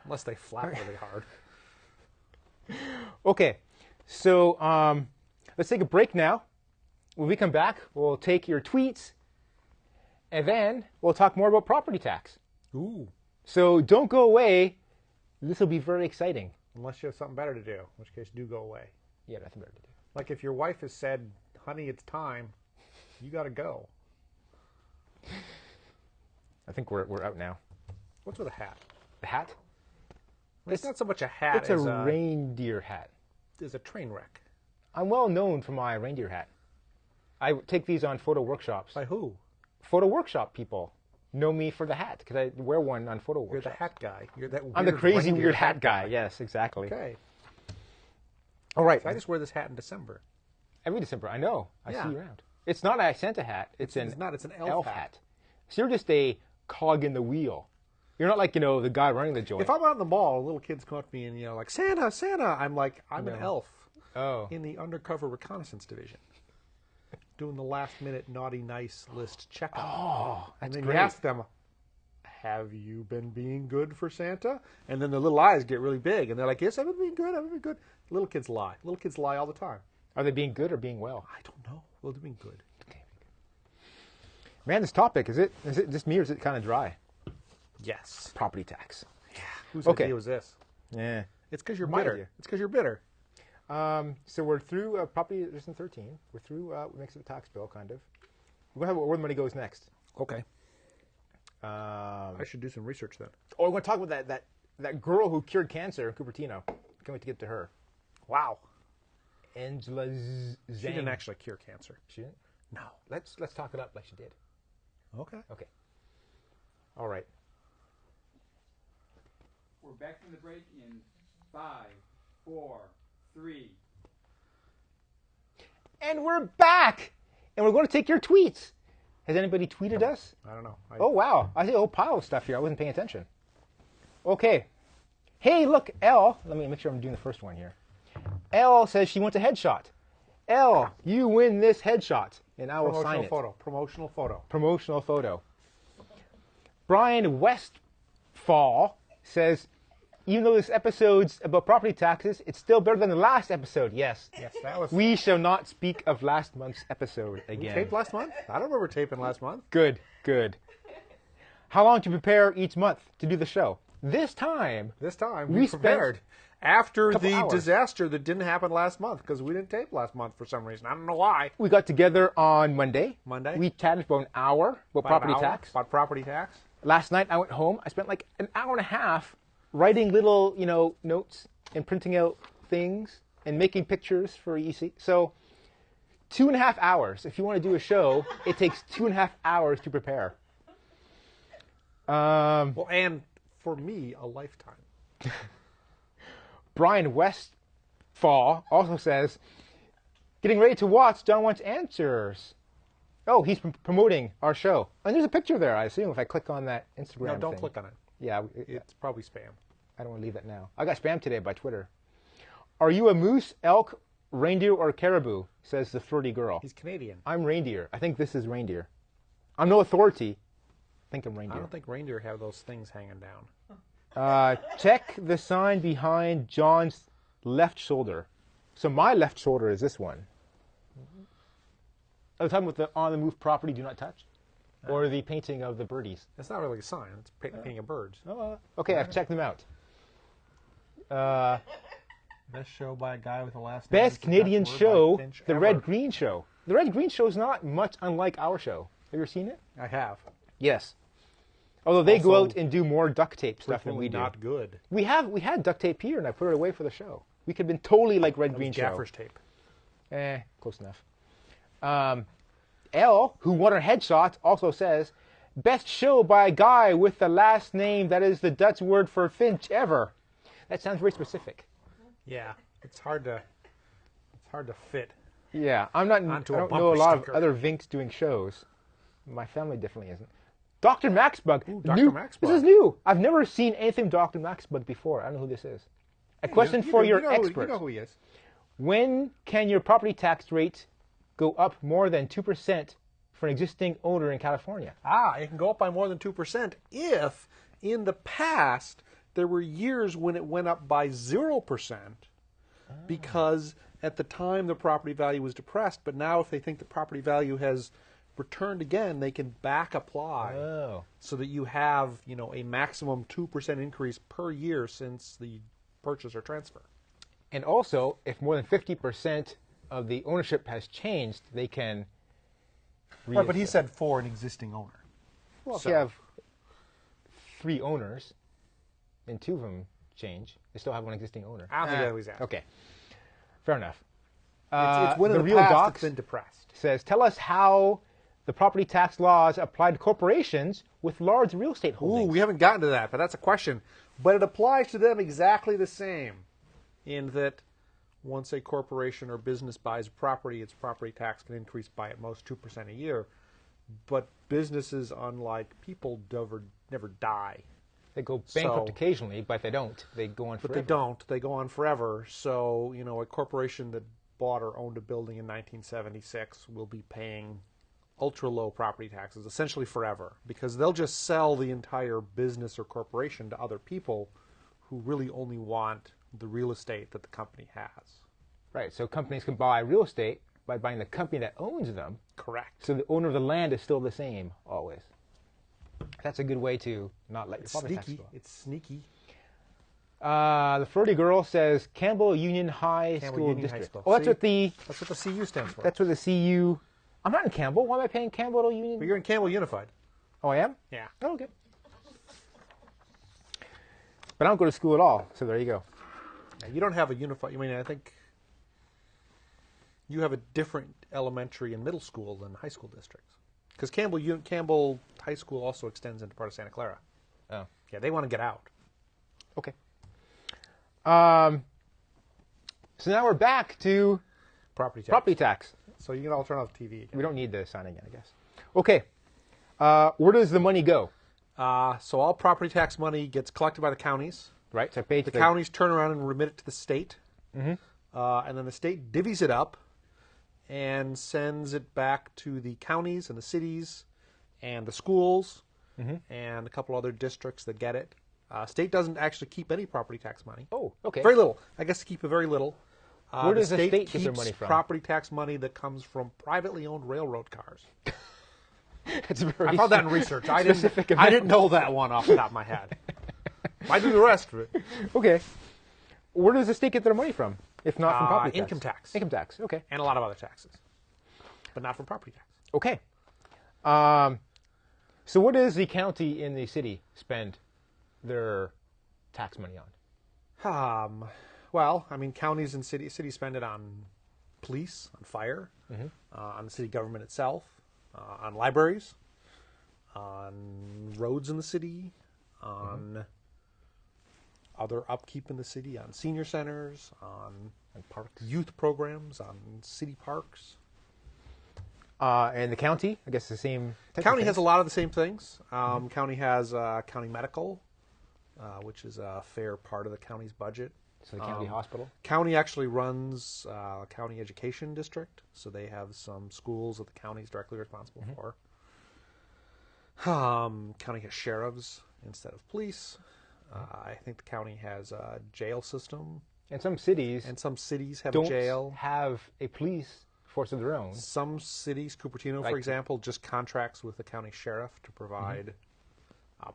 Unless they flap really hard. Okay, so let's take a break now. When we come back, we'll take your tweets, and then we'll talk more about property tax. Ooh. So don't go away. This will be very exciting. Unless you have something better to do, in which case do go away. Yeah, nothing better to do. Like if your wife has said, honey, it's time, you got to go. I think we're out now. What's with a hat? The hat? It's not so much a hat It's as a reindeer hat. It's a train wreck. I'm well known for my reindeer hat. I take these on photo workshops. By who? Photo workshop people know me for the hat because I wear one on photo You're workshops. the hat guy. You're that I'm the weird crazy reindeer weird hat guy. Yes, exactly. Okay. All right. So I just wear this hat in December. Every December, I know. I Yeah. see you around. It's not a Santa hat. It's an not. It's an elf hat. So you're just a cog in the wheel. You're not like, the guy running the joint. If I'm out in the mall, little kids come up to me and, like, Santa, Santa, I'm like, I'm an elf in the undercover reconnaissance division. Doing the last minute naughty nice list checkup. Oh, and that's then great. you ask them, have you been being good for Santa? And then the little eyes get really big and they're like, yes, I've been being good, I've been being good. Little kids lie. Little kids lie all the time. Are they being good or being well? I don't know. Well, they're being good. Okay. Man, this topic, is it just me or is it kind of dry? Yes. Property tax. Yeah. Whose Okay. idea was this? Yeah. It's because you're My bitter. idea. It's because you're bitter. So we're through property edition 13. We're through what makes it a tax bill, kind of. We're going to have where the money goes next. Okay. I I should do some research then. we're going to talk about that girl who cured cancer in Cupertino. Can't wait to get to her. Wow. Angela Zhang. She didn't actually cure cancer. She didn't? No. Let's talk it up like she did. Okay. Okay. All right. We're back from the break in 5, 4, 3. And we're back! And we're going to take your tweets. Has anybody tweeted us? I don't know. Oh, wow. I see a whole pile of stuff here. I wasn't paying attention. Okay. Hey, look, Elle. Let me make sure I'm doing the first one here. Elle says she wants a headshot. Elle, you win this headshot. And I will sign it. Promotional photo. Promotional photo. Brian Westfall says, even though this episode's about property taxes, it's still better than the last episode. Yes. Yes, that was. We shall not speak of last month's episode We again. taped last month? I don't remember taping last month. Good, good. How long do you prepare each month to do the show? This time, This time We we spent prepared after couple the hours. disaster that didn't happen last month because we didn't tape last month for some reason. I don't know why. we got together on Monday. Monday? We chatted for an hour about property tax. About property tax. Last night I went home. I spent like an hour and a half writing little, notes and printing out things and making pictures for EC. So 2.5 hours. If you want to do a show, it takes 2.5 hours to prepare. Well, and for me, a lifetime. Brian Westfall also says, getting ready to watch John Wants Answers. Oh, he's promoting our show. And there's a picture there, I assume, if I click on that Instagram No, don't thing. click on it. Yeah, It's probably spam. I don't want to leave that now. I got spammed today by Twitter. Are you a moose, elk, reindeer, or caribou? Says the flirty girl. He's Canadian. I'm reindeer. I think this is reindeer. I'm no authority. I think I'm I reindeer. don't think reindeer have those things hanging down. Check the sign behind John's left shoulder. So my left shoulder is this one. Are you talking about the on-the-move property do not touch? Or the painting of the birdies? It's not really a sign. It's painting of birds. Okay, I've checked them out. Best show by a guy with the last name. Best Canadian show, The Red Green Show. The Red Green Show is not much unlike our show. Have you ever seen it? I have. Yes. Although they go Also, out and do more duct tape stuff than we Frequently do. not good. We had duct tape here, and I put it away for the show. We could have been totally like Red Green Show. Gaffer's tape. Close enough. Elle, who won her headshot, also says, best show by a guy with the last name that is the Dutch word for Finch ever. That sounds very specific. Yeah, it's hard to fit. Yeah, I don't Onto a know a bumper lot sticker. of other Vinks doing shows. My family definitely isn't. Dr. Maxbug. Ooh, Dr. New. Maxbug. This is new. I've never seen anything Dr. Maxbug before. I don't know who this is. A question for your expert. You know who he is. When can your property tax rate go up more than 2% for an existing owner in California? It can go up by more than 2% if, in the past, there were years when it went up by 0% because at the time the property value was depressed. But now if they think the property value has returned again, they can back apply so that you have, a maximum 2% increase per year since the purchase or transfer. And also, if more than 50% of the ownership has changed, they can Right, but he said for an existing owner. Well, if you have 3 owners and 2 of them change, they still have one existing owner. I don't think that was that. Okay. Fair enough. It's when the in the Real past Docs it's been depressed. says, tell us how the property tax laws apply to corporations with large real estate holdings. Ooh, we haven't gotten to that, but that's a question. But it applies to them exactly the same in that once a corporation or business buys a property, its property tax can increase by at most 2% a year. But businesses, unlike people, never die. They go bankrupt occasionally, but if they don't, they go on forever. But they don't. They go on forever. So, a corporation that bought or owned a building in 1976 will be paying ultra-low property taxes, essentially forever, because they'll just sell the entire business or corporation to other people who really only want the real estate that the company has. Right, so companies can buy real estate by buying the company that owns them. Correct. So the owner of the land is still the same, always. That's a good way to not let your property tax go up. It's sneaky. The Furry Girl says Campbell Union High School District. Oh, that's what the CU stands for. That's what the CU. I'm not in Campbell. Why am I paying Campbell Union? But you're in Campbell Unified. Oh, I am? Yeah. Oh, okay. But I don't go to school at all, so there you go. Yeah, you don't have a unified. I think you have a different elementary and middle school than high school districts. Because Campbell High School also extends into part of Santa Clara. Oh. Yeah, they want to get out. Okay. So now we're back to Property tax. So you can all turn off the TV again. We don't need the sign again, I guess. Okay. Where does the money go? So all property tax money gets collected by the counties. Right. So the counties turn around and remit it to the state. Mm-hmm. And then the state divvies it up and sends it back to the counties and the cities and the schools and a couple other districts that get it. State doesn't actually keep any property tax money. Oh, okay. Very little. I guess they keep it very little. Where does the state get their money from? Property tax money that comes from privately owned railroad cars. It's very I found that in research. I didn't know that one off the top of my head. I do the rest of it. Okay. Where does the state get their money from, if not from property tax? Income tax. Income tax, okay. And a lot of other taxes. But not from property tax. Okay. So what does the county and the city spend their tax money on? Well, counties and cities spend it on police, on fire, on the city government itself, on libraries, on roads in the city, on other upkeep in the city, on senior centers, on parks, youth programs, on city parks. And the county, I guess the same. The county has a lot of the same things. County has county medical, which is a fair part of the county's budget. So the county hospital? County actually runs county education district, so they have some schools that the county is directly responsible for. County has sheriffs instead of police. I think the county has a jail system. And some cities have a jail. Don't have a police force of their own. Some cities, Cupertino, for example, just contracts with the county sheriff to provide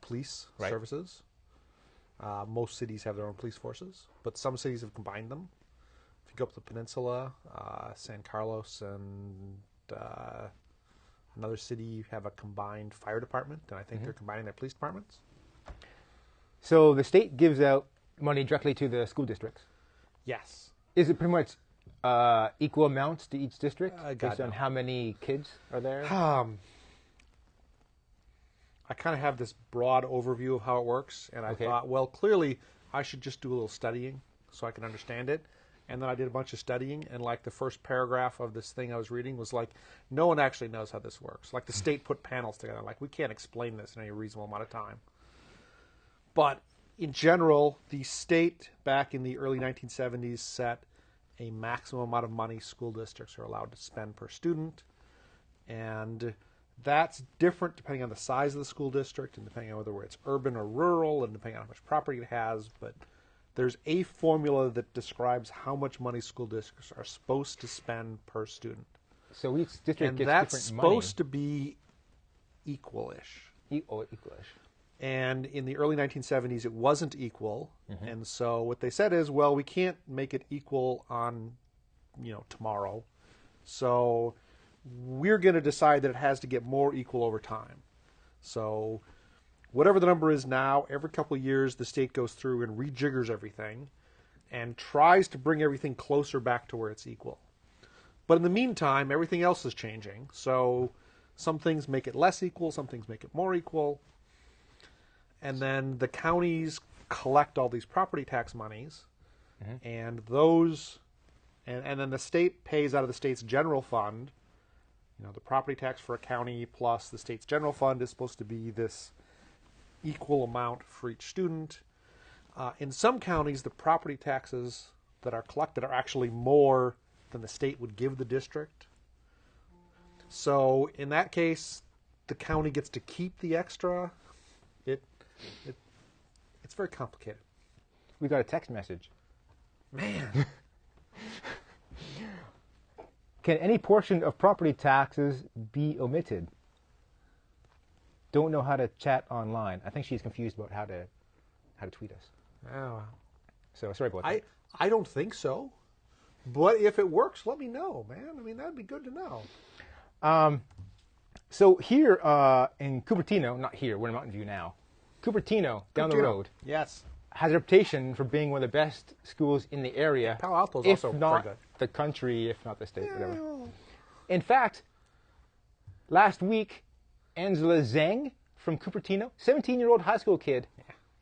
police services. Most cities have their own police forces, but some cities have combined them. If you go up the peninsula, San Carlos and another city have a combined fire department, and I think they're combining their police departments. So the state gives out money directly to the school districts? Yes. Is it pretty much equal amounts to each district based on no. how many kids are there? I kind of have this broad overview of how it works, and I thought, well, clearly I should just do a little studying so I can understand it. And then I did a bunch of studying, and the first paragraph of this thing I was reading was no one actually knows how this works. The state put panels together. We can't explain this in any reasonable amount of time. But in general, the state back in the early 1970s set a maximum amount of money school districts are allowed to spend per student, and That's different depending on the size of the school district and depending on whether it's urban or rural and depending on how much property it has. But there's a formula that describes how much money school districts are supposed to spend per student. So each district And gets that's different money. supposed to be equal-ish. Equalish. And in the early 1970s, it wasn't equal. And so what they said is, well, we can't make it equal on, tomorrow. So we're going to decide that it has to get more equal over time. So whatever the number is now, every couple of years, the state goes through and rejiggers everything and tries to bring everything closer back to where it's equal. But in the meantime, everything else is changing. So some things make it less equal, some things make it more equal. And then the counties collect all these property tax monies, and those, and then the state pays out of the state's general fund. The property tax for a county plus the state's general fund is supposed to be this equal amount for each student. In some counties, the property taxes that are collected are actually more than the state would give the district. So in that case, the county gets to keep the extra. It's very complicated. We got a text message. Man. Can any portion of property taxes be omitted? Don't know how to chat online. I think she's confused about how to tweet us. Oh, So sorry about that. I don't think so. But if it works, let me know, man. I mean, that'd be good to know. So here in Cupertino, not here, we're in Mountain View now. Cupertino, down the road, Yes. has a reputation for being one of the best schools in the area. Palo Alto's if also not very good. the country, if not the state, whatever. Yeah. In fact, last week, Angela Zhang from Cupertino, 17-year-old high school kid,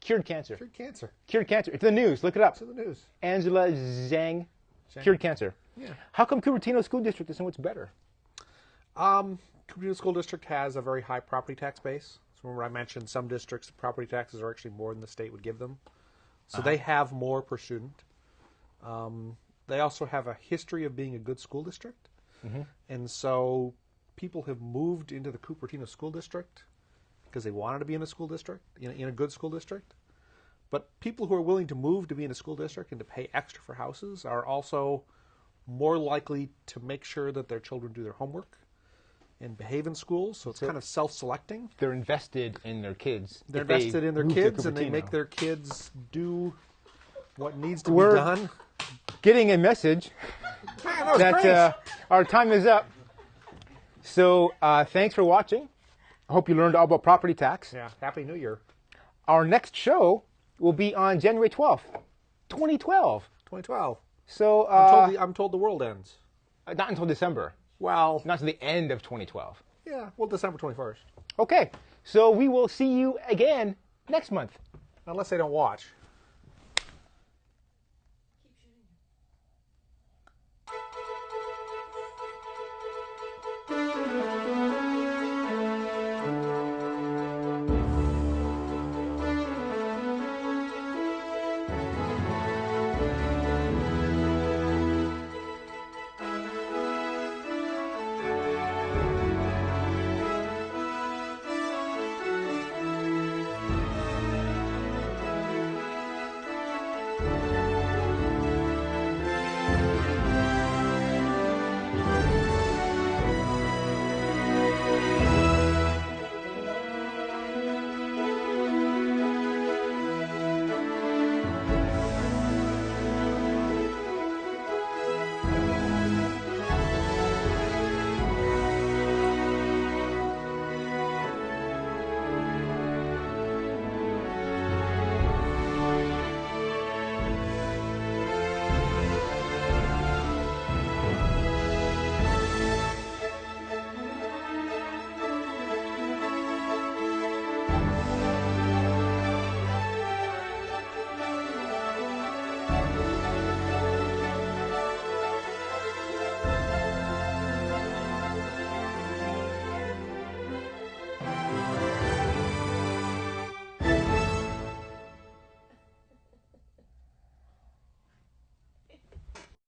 cured cancer. Cured cancer. Cured cancer. It's in the news. Look it up. It's in the news. Angela Zhang cured cancer. Yeah. How come Cupertino School District is so much better? Cupertino School District has a very high property tax base. So remember I mentioned some districts, the property taxes are actually more than the state would give them. So they have more per student. They also have a history of being a good school district. And so people have moved into the Cupertino School District because they wanted to be in a school district, in a good school district. But people who are willing to move to be in a school district and to pay extra for houses are also more likely to make sure that their children do their homework and behave in school. So it's kind of self-selecting. They're invested in their kids. They're if they invested in their move to kids, and they Cupertino. make their kids do what needs to We're be done. Getting a message that our time is up. So thanks for watching. I hope you learned all about property tax. Yeah, Happy New Year. Our next show will be on January 12th, 2012. 2012. So I'm told the world ends. not until December. Well, Not to the end of 2012. yeah, well, December 21st. Okay, so we will see you again next month. Unless they don't watch.